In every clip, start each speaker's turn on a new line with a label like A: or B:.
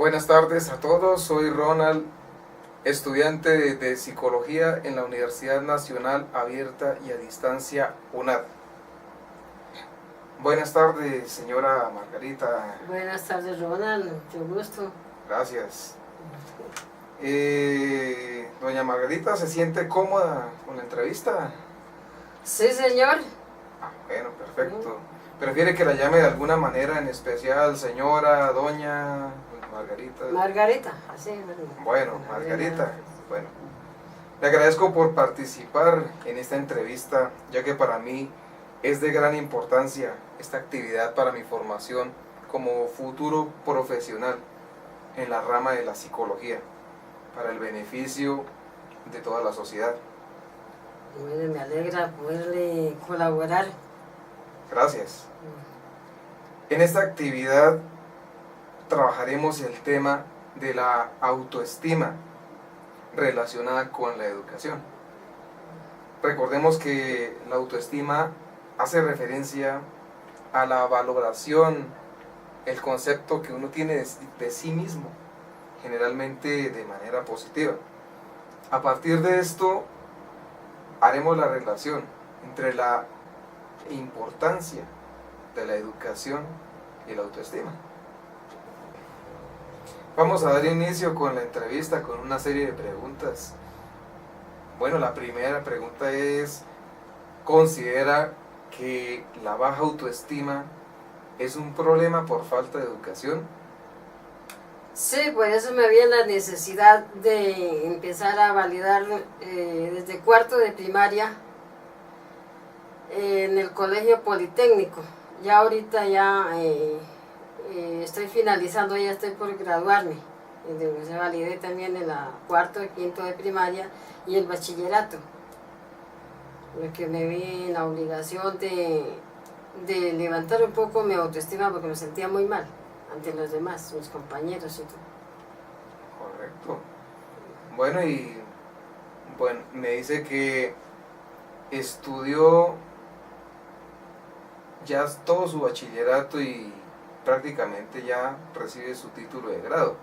A: Buenas tardes a todos, soy Ronald, estudiante de Psicología en la Universidad Nacional Abierta y a Distancia UNAD. Buenas tardes, señora Margarita.
B: Buenas tardes, Ronald, mucho gusto.
A: Gracias. Doña Margarita, ¿se siente cómoda con la entrevista?
B: Sí, señor.
A: Bueno, perfecto. ¿Prefiere que la llame de alguna manera en especial, señora, doña Margarita?
B: Margarita, así.
A: Bueno, Margarita, bueno. Le agradezco por participar en esta entrevista, ya que para mí es de gran importancia esta actividad para mi formación como futuro profesional en la rama de la psicología, para el beneficio de toda la sociedad.
B: Bueno, me alegra poderle colaborar.
A: Gracias. En esta actividad trabajaremos el tema de la autoestima relacionada con la educación. Recordemos que la autoestima hace referencia a la valoración, el concepto que uno tiene de sí mismo, generalmente de manera positiva. A partir de esto, haremos la relación entre la importancia de la educación y la autoestima. Vamos a dar inicio con la entrevista con una serie de preguntas. Bueno, la primera pregunta es: ¿considera que la baja autoestima es un problema por falta de educación?
B: Sí, por eso me vi en la necesidad de empezar a validar desde cuarto de primaria en el Colegio Politécnico. Ya ahorita estoy finalizando, ya estoy por graduarme. Se validé también en la cuarto y quinto de primaria y el bachillerato. Porque me vi en la obligación de levantar un poco mi autoestima porque me sentía muy mal ante los demás, mis compañeros y todo.
A: Correcto. Bueno, me dice que estudió ya todo su bachillerato y prácticamente ya recibe su título de grado.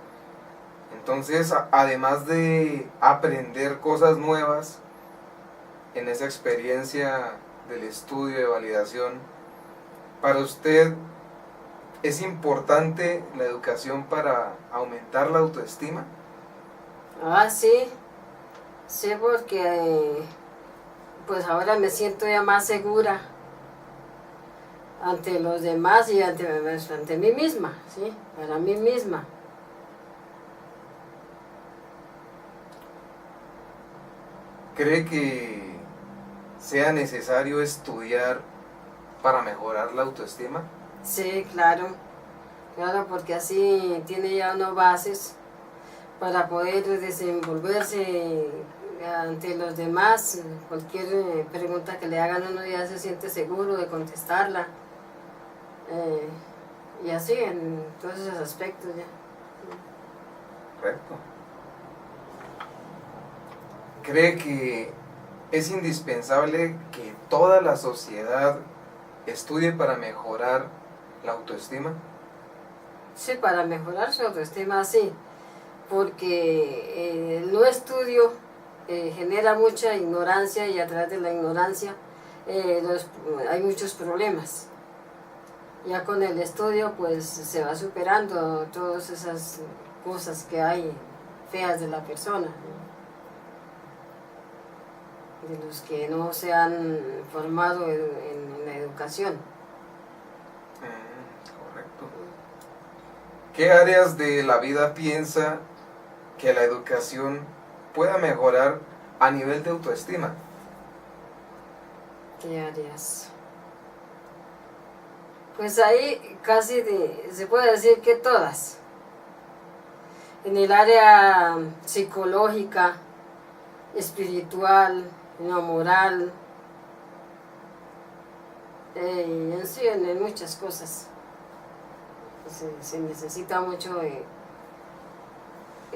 A: Entonces, además de aprender cosas nuevas en esa experiencia del estudio de validación, para usted ¿es importante la educación para aumentar la autoestima?
B: Ah, sí, porque pues ahora me siento ya más segura ante los demás y ante mí misma, ¿sí? Para mí misma.
A: ¿Cree que sea necesario estudiar para mejorar la autoestima?
B: Sí, claro, porque así tiene ya unas bases para poder desenvolverse ante los demás. Cualquier pregunta que le hagan uno ya se siente seguro de contestarla. Y así en todos esos aspectos ya.
A: Correcto. ¿Cree que es indispensable que toda la sociedad estudie para mejorar la autoestima?
B: Sí, para mejorar su autoestima, sí, porque el no estudio genera mucha ignorancia y a través de la ignorancia hay muchos problemas. Ya con el estudio pues se va superando todas esas cosas que hay feas de la persona, de los que no se han formado en la educación.
A: Correcto. ¿Qué áreas de la vida piensa que la educación pueda mejorar a nivel de autoestima?
B: ¿Qué áreas? Pues ahí casi se puede decir que todas. En el área psicológica, espiritual, en lo moral, en sí, en muchas cosas. Se necesita mucho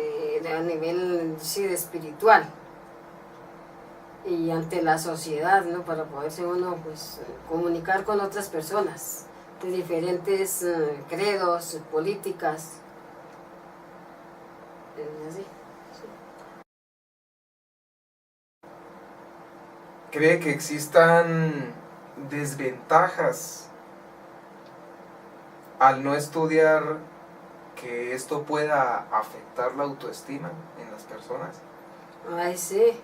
B: a nivel sí, de espiritual y ante la sociedad, ¿no? Para poderse uno pues, comunicar con otras personas de diferentes credos, políticas. así.
A: ¿Cree que existan desventajas al no estudiar, que esto pueda afectar la autoestima en las personas?
B: Ay, sí,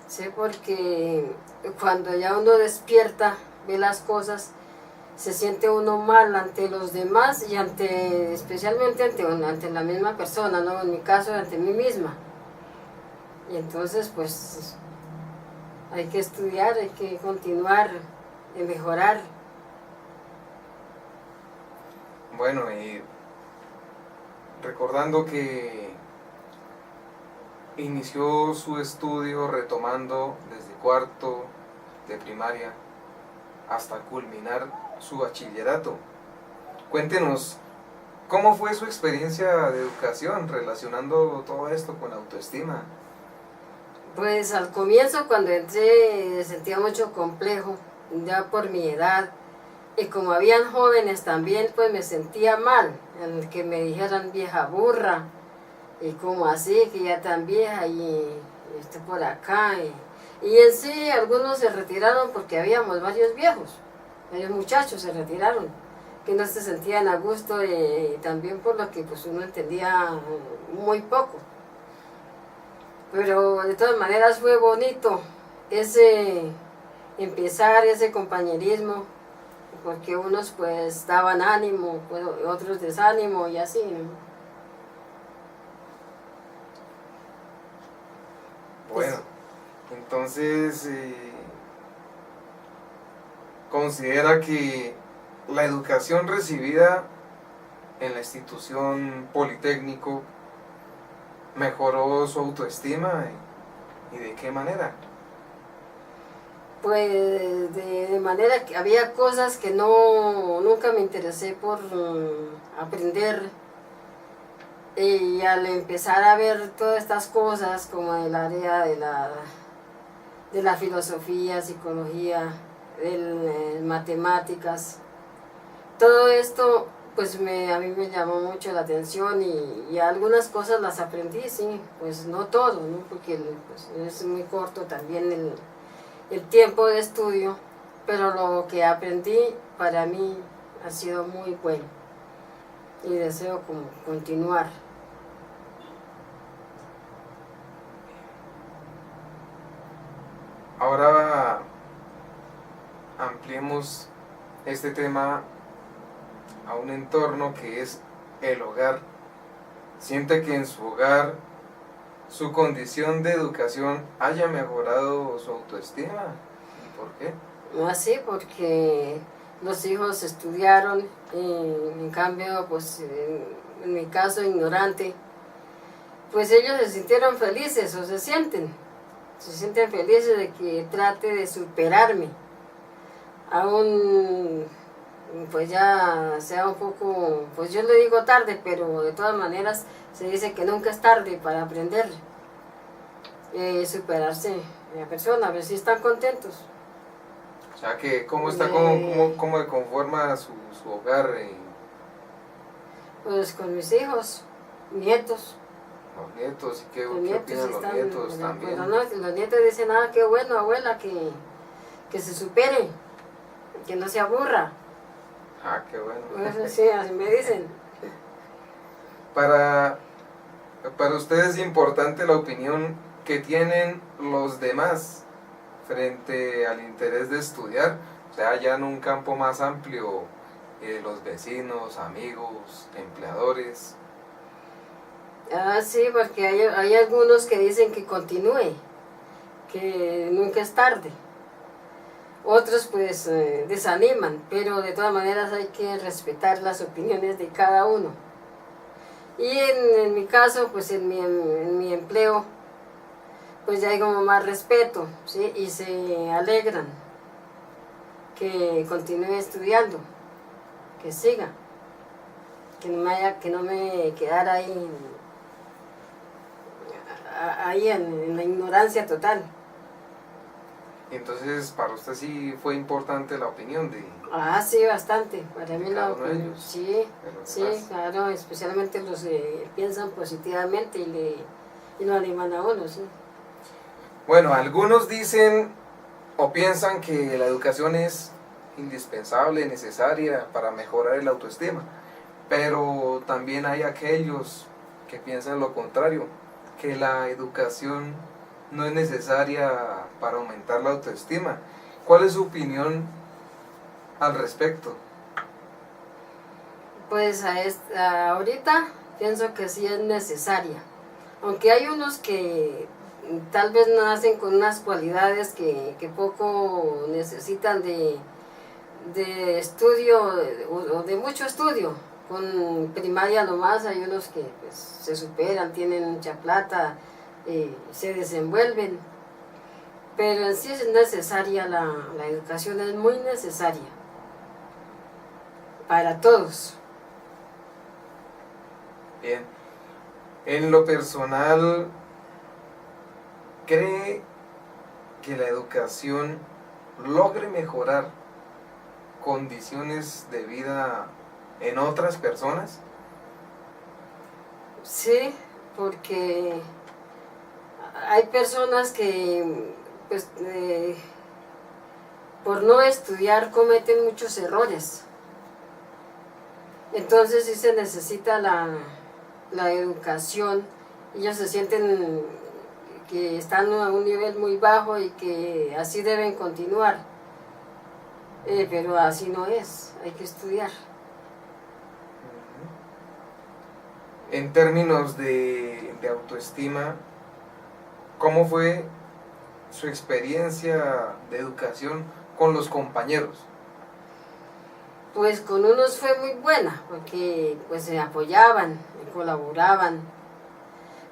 B: sí, porque cuando ya uno despierta, ve las cosas, se siente uno mal ante los demás y especialmente ante la misma persona, ¿no? En mi caso, ante mí misma. Y entonces, pues, hay que estudiar, hay que continuar, mejorar.
A: Bueno, y recordando que inició su estudio retomando desde cuarto de primaria hasta culminar su bachillerato. Cuéntenos, ¿cómo fue su experiencia de educación relacionando todo esto con la autoestima?
B: Pues al comienzo, cuando entré, sentía mucho complejo, ya por mi edad. Y como habían jóvenes también, pues me sentía mal, el que me dijeran vieja burra, y como así, que ya tan vieja, y estoy por acá. Y en sí, algunos se retiraron porque habíamos varios viejos, varios muchachos se retiraron, que no se sentían a gusto, y también por lo que pues uno entendía muy poco. Pero de todas maneras fue bonito ese empezar, ese compañerismo, porque unos pues daban ánimo, pues, otros desánimo y así, ¿no?
A: Bueno, entonces considera que la educación recibida en la institución Politécnico mejoró su autoestima, y de qué manera.
B: Pues de manera que había cosas que nunca me interesé por aprender, y al empezar a ver todas estas cosas como el área de la filosofía, psicología, matemáticas, todo esto pues a mí me llamó mucho la atención, y algunas cosas las aprendí, sí, pues no todo, ¿no? Porque pues, es muy corto también el tiempo de estudio, pero lo que aprendí para mí ha sido muy bueno y deseo como continuar.
A: Ahora ampliemos este tema a un entorno que es el hogar. ¿Siente que en su hogar su condición de educación haya mejorado su autoestima? ¿Y por qué?
B: No así, porque los hijos estudiaron, y en cambio, pues en mi caso ignorante, pues ellos se sintieron felices o se sienten felices de que trate de superarme, aún pues ya sea un poco, pues yo le digo tarde, pero de todas maneras se dice que nunca es tarde para aprender, superarse la persona, a ver si están contentos.
A: O sea, que ¿cómo está,
B: Eh,
A: cómo conforma su hogar?
B: Pues con mis hijos, nietos.
A: Los nietos, ¿y
B: Los
A: qué
B: nietos
A: opinan los
B: están,
A: nietos también?
B: pero no, los nietos dicen, ah, qué bueno, abuela, que se supere, que no se aburra.
A: Ah, qué bueno.
B: Eso sí, así me dicen.
A: Para, para usted es importante la opinión que tienen los demás frente al interés de estudiar, o sea, ya en un campo más amplio, los vecinos, amigos, empleadores.
B: Ah, sí, porque hay algunos que dicen que continúe, que nunca es tarde. Otros pues desaniman, pero de todas maneras hay que respetar las opiniones de cada uno. Y en mi caso, pues en mi empleo, pues ya hay como más respeto, ¿sí? Y se alegran que continúe estudiando, que siga, que no me quedara ahí en la ignorancia total.
A: Entonces, para usted sí fue importante la opinión de
B: Sí, bastante. Para mí
A: cada uno de ellos,
B: sí,
A: de los
B: sí,
A: demás.
B: claro, especialmente los que piensan positivamente y lo animan a uno, sí.
A: Bueno, algunos dicen o piensan que la educación es indispensable, necesaria para mejorar el autoestima, pero también hay aquellos que piensan lo contrario, que la educación no es necesaria para aumentar la autoestima. ¿Cuál es su opinión al respecto?
B: Pues ahorita pienso que sí es necesaria, aunque hay unos que tal vez nacen con unas cualidades que poco necesitan de estudio o de mucho estudio. Con primaria nomás hay unos que pues, se superan, tienen mucha plata, se desenvuelven, pero en sí es necesaria la educación, es muy necesaria para todos.
A: Bien, en lo personal, ¿cree que la educación logre mejorar condiciones de vida en otras personas?
B: Sí, porque hay personas que pues por no estudiar cometen muchos errores. Entonces sí se necesita la educación. Ellos se sienten que están a un nivel muy bajo y que así deben continuar. Pero así no es, hay que estudiar.
A: En términos de autoestima, ¿cómo fue su experiencia de educación con los compañeros?
B: Pues con unos fue muy buena, porque pues se apoyaban, colaboraban,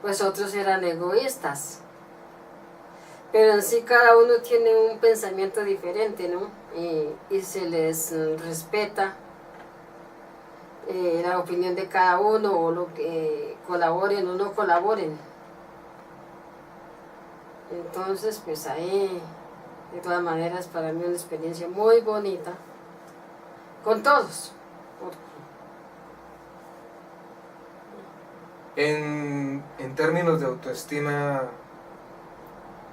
B: pues otros eran egoístas. Pero en sí cada uno tiene un pensamiento diferente, ¿no? Y se les respeta la opinión de cada uno, o lo que colaboren o no colaboren. Entonces, pues ahí, de todas maneras, para mí una experiencia muy bonita, con todos.
A: En términos de autoestima,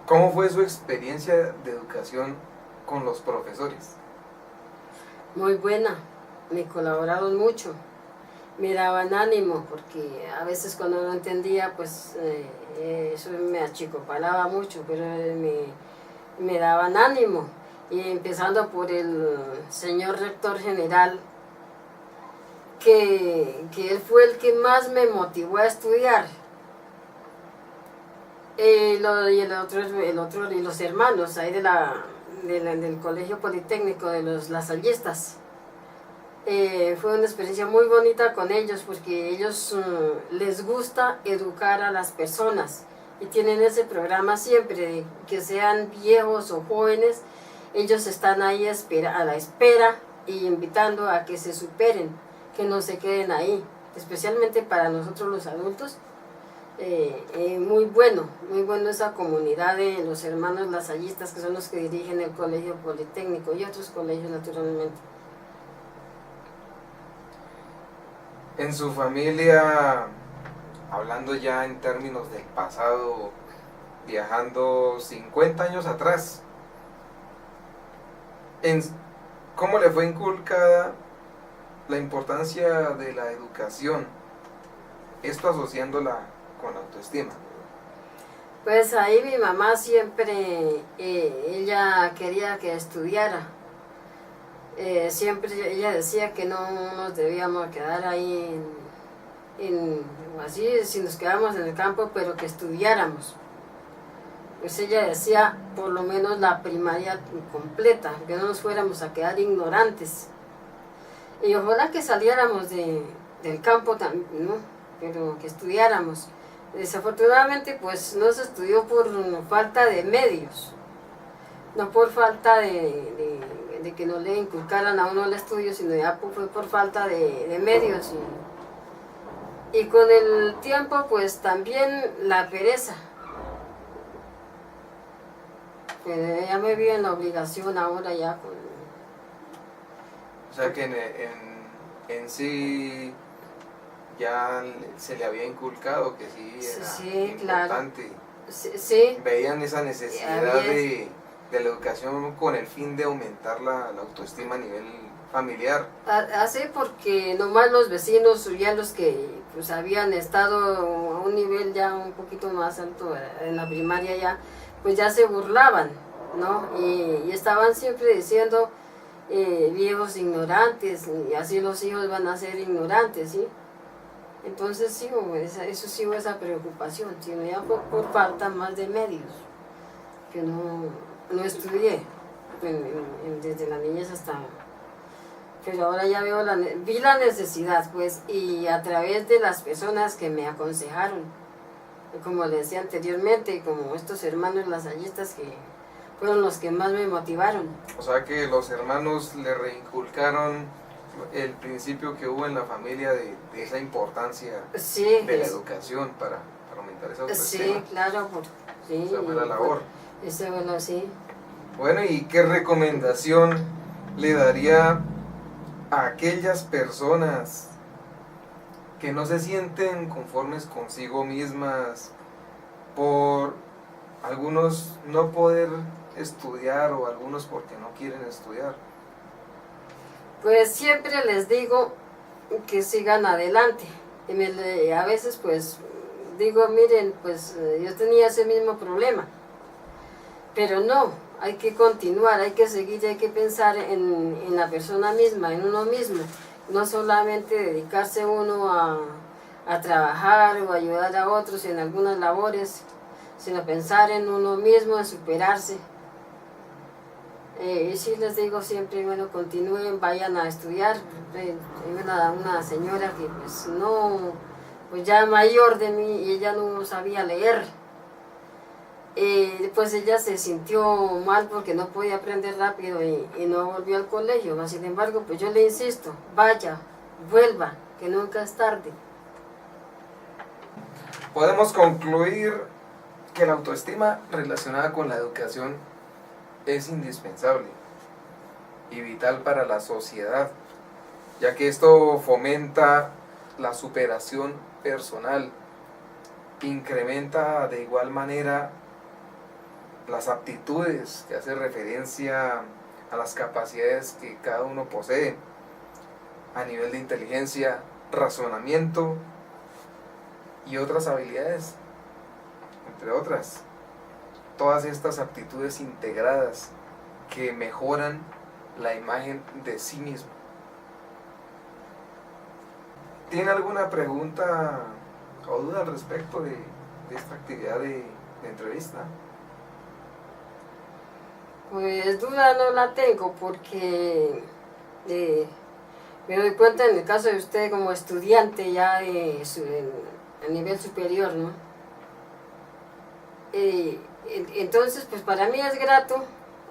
A: ¿cómo fue su experiencia de educación con los profesores?
B: Muy buena, me colaboraron mucho, me daban ánimo, porque a veces cuando no entendía, pues eso me achicopalaba mucho, pero me daban ánimo. Y empezando por el señor rector general, que él fue el que más me motivó a estudiar. Y los hermanos ahí del Colegio Politécnico de los lasallistas. Fue una experiencia muy bonita con ellos, porque ellos les gusta educar a las personas y tienen ese programa siempre, de que sean viejos o jóvenes, ellos están ahí a la espera y invitando a que se superen, que no se queden ahí, especialmente para nosotros los adultos. Muy bueno esa comunidad de los hermanos lasallistas, que son los que dirigen el Colegio Politécnico y otros colegios naturalmente.
A: En su familia, hablando ya en términos del pasado, viajando 50 años atrás, ¿cómo le fue inculcada la importancia de la educación? Esto asociándola con la autoestima.
B: Pues ahí mi mamá siempre, ella quería que estudiara. Siempre ella decía que no nos debíamos quedar ahí así, si nos quedamos en el campo, pero que estudiáramos. Pues ella decía por lo menos la primaria completa, que no nos fuéramos a quedar ignorantes. Y ojalá que saliéramos del campo también, ¿no? Pero que estudiáramos. Desafortunadamente pues no se estudió por falta de medios, no por falta de que no le inculcaran a uno el estudio, sino ya fue por falta de medios. Y con el tiempo pues también la pereza, pues ya me vi en la obligación ahora ya con...
A: O sea que en sí ya se le había inculcado que sí era
B: Sí, claro.
A: importante.
B: Sí,
A: Veían esa necesidad
B: había-
A: de la educación con el fin de aumentar la autoestima a nivel familiar.
B: Así porque nomás los vecinos, ya los que pues habían estado a un nivel ya un poquito más alto en la primaria ya, pues ya se burlaban, ¿no? Y estaban siempre diciendo viejos ignorantes, y así los hijos van a ser ignorantes, ¿sí? Entonces sí, eso sí hubo esa preocupación, sino ya por falta más de medios, que no estudié desde la niñez hasta... Pero ahora ya vi la necesidad, pues, y a través de las personas que me aconsejaron, como le decía anteriormente, como estos hermanos lasallistas que fueron los que más me motivaron.
A: O sea que los hermanos le reinculcaron el principio que hubo en la familia de esa importancia
B: Sí,
A: de la educación para aumentar esa autoestima.
B: sí, claro, sí.
A: Esa fue la labor.
B: Bueno, sí.
A: Bueno, ¿y qué recomendación le daría a aquellas personas que no se sienten conformes consigo mismas por algunos no poder estudiar o algunos porque no quieren estudiar?
B: Pues siempre les digo que sigan adelante. Y a veces pues digo, miren, pues yo tenía ese mismo problema. Pero no, hay que continuar, hay que seguir, hay que pensar en la persona misma, en uno mismo. No solamente dedicarse uno a trabajar o ayudar a otros en algunas labores, sino pensar en uno mismo, en superarse. Y sí les digo siempre, bueno, continúen, vayan a estudiar. Hay una señora que pues no, pues ya mayor de mí y ella no sabía leer. Pues ella se sintió mal porque no podía aprender rápido y no volvió al colegio. Sin embargo, pues yo le insisto, vaya, vuelva, que nunca es tarde.
A: Podemos concluir que la autoestima relacionada con la educación es indispensable y vital para la sociedad, ya que esto fomenta la superación personal, incrementa de igual manera las aptitudes, que hace referencia a las capacidades que cada uno posee a nivel de inteligencia, razonamiento y otras habilidades, entre otras. Todas estas aptitudes integradas que mejoran la imagen de sí mismo. ¿Tiene alguna pregunta o duda al respecto de esta actividad de entrevista?
B: Pues duda no la tengo porque me doy cuenta en el caso de usted como estudiante ya a nivel superior, ¿no? Entonces, pues para mí es grato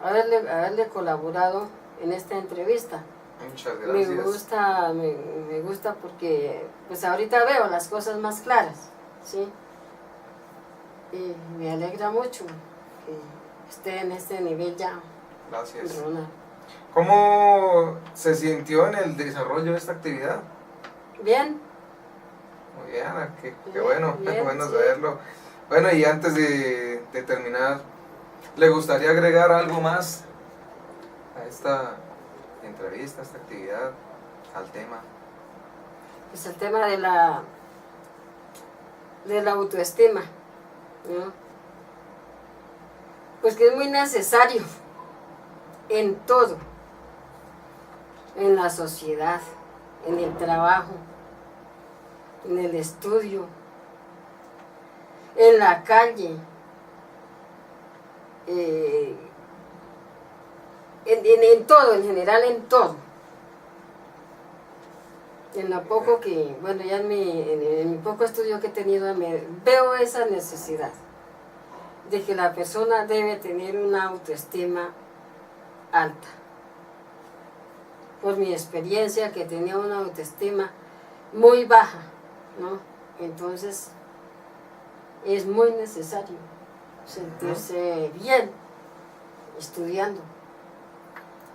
B: haberle colaborado en esta entrevista.
A: Muchas gracias.
B: Me gusta porque pues ahorita veo las cosas más claras, ¿sí? Y me alegra mucho que esté en este nivel ya.
A: Gracias.
B: Ronald.
A: ¿Cómo se sintió en el desarrollo de esta actividad?
B: Bien.
A: Muy bien, qué
B: Bien,
A: bueno,
B: bien,
A: bueno
B: sí.
A: saberlo. Bueno, y antes de terminar, ¿le gustaría agregar algo más a esta entrevista, a esta actividad, al tema?
B: Pues el tema de la autoestima, ¿no? Pues que es muy necesario en todo, en la sociedad, en el trabajo, en el estudio, en la calle, en todo, en general en todo. En lo poco que, bueno, ya en mi poco estudio que he tenido, veo esa necesidad de que la persona debe tener una autoestima alta. Por mi experiencia, que tenía una autoestima muy baja, ¿no? Entonces, es muy necesario sentirse bien estudiando,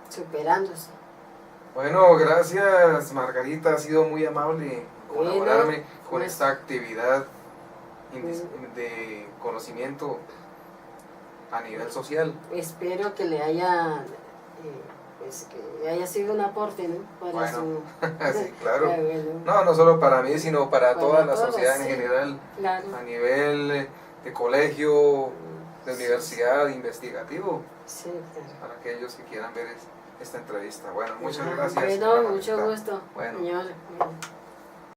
B: superándose.
A: Bueno, gracias Margarita, ha sido muy amable colaborarme con
B: pues,
A: esta actividad de conocimiento a nivel social.
B: Espero que le haya, pues, que haya sido un aporte, ¿no? Para
A: Bueno,
B: su...
A: sí, claro.
B: Bueno,
A: No solo para mí, sino para toda la
B: todos,
A: sociedad en
B: sí,
A: general,
B: claro.
A: a nivel de colegio, de
B: Sí,
A: universidad, investigativo,
B: sí, claro.
A: para aquellos que quieran ver esta entrevista. Bueno, muchas
B: Ajá,
A: gracias.
B: bueno,
A: señora
B: mucho
A: Margarita.
B: gusto,
A: Bueno.
B: señor. Bueno.